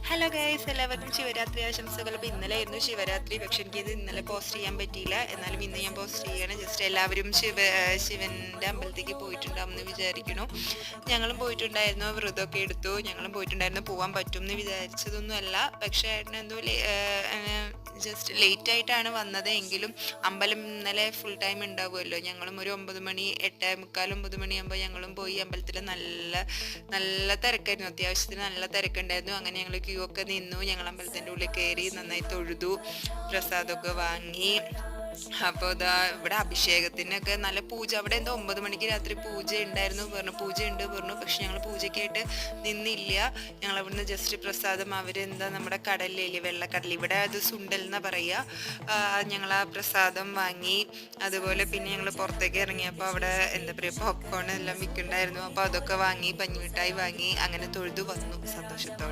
Hello guys, എല്ലാവർക്കും ശിവരാത്രി ആശംസകൾ. അപ്പോൾ ഇന്നലെയായിരുന്നു ശിവരാത്രി, പക്ഷെ എനിക്കിത് ഇന്നലെ പോസ്റ്റ് ചെയ്യാൻ പറ്റിയില്ല. എന്നാലും ഇന്ന് ഞാൻ പോസ്റ്റ് ചെയ്യണം. ജസ്റ്റ് എല്ലാവരും ശിവൻ്റെ അമ്പലത്തേക്ക് പോയിട്ടുണ്ടാവും എന്ന് വിചാരിക്കുന്നു. ഞങ്ങളും പോയിട്ടുണ്ടായിരുന്നു, വ്രതമൊക്കെ എടുത്തു. ഞങ്ങളും പോയിട്ടുണ്ടായിരുന്നു. പോകാൻ പറ്റും എന്ന് വിചാരിച്ചതൊന്നുമല്ല, പക്ഷേ ഏട്ടന് എന്തോ ജസ്റ്റ് ലേറ്റ് ആയിട്ടാണ് വന്നത്. എങ്കിലും അമ്പലം ഇന്നലെ ഫുൾ ടൈം ഉണ്ടാവുമല്ലോ. ഞങ്ങളും ഒരു 9 മണി 8:45 9 മണിയാകുമ്പോൾ ഞങ്ങളും പോയി. അമ്പലത്തിൽ നല്ല നല്ല തിരക്കായിരുന്നു, അത്യാവശ്യത്തിന് നല്ല തിരക്കുണ്ടായിരുന്നു. അങ്ങനെ ഞങ്ങൾ ക്യൂ ഒക്കെ നിന്നു. ഞങ്ങൾ അമ്പലത്തിൻ്റെ ഉള്ളിൽ കയറി നന്നായി തൊഴുതു, പ്രസാദമൊക്കെ വാങ്ങി. അപ്പോൾ ഇതാ ഇവിടെ അഭിഷേകത്തിനൊക്കെ നല്ല പൂജ. അവിടെ എന്തോ 9 മണിക്ക് രാത്രി പൂജ ഉണ്ടായിരുന്നു പറഞ്ഞു, പൂജ ഉണ്ട് പറഞ്ഞു. പക്ഷെ ഞങ്ങൾ പൂജയ്ക്കായിട്ട് നിന്നില്ല. ഞങ്ങൾ അവിടുന്ന് ജസ്റ്റ് പ്രസാദം, അവരെന്താ നമ്മുടെ കടലില്ലേ, വെള്ളക്കടൽ, ഇവിടെ അത് സുണ്ടൽ എന്നാ പറയുക. ഞങ്ങൾ ആ പ്രസാദം വാങ്ങി. അതുപോലെ പിന്നെ ഞങ്ങൾ പുറത്തേക്ക് ഇറങ്ങിയപ്പോൾ അവിടെ എന്താ പറയുക, പോപ്കോൺ എല്ലാം വിൽക്കുന്നുണ്ടായിരുന്നു. അപ്പോൾ അതൊക്കെ വാങ്ങി, പഞ്ഞിമിഠായി വാങ്ങി. അങ്ങനെ തൊഴുതു വന്നു സന്തോഷത്തോടെ.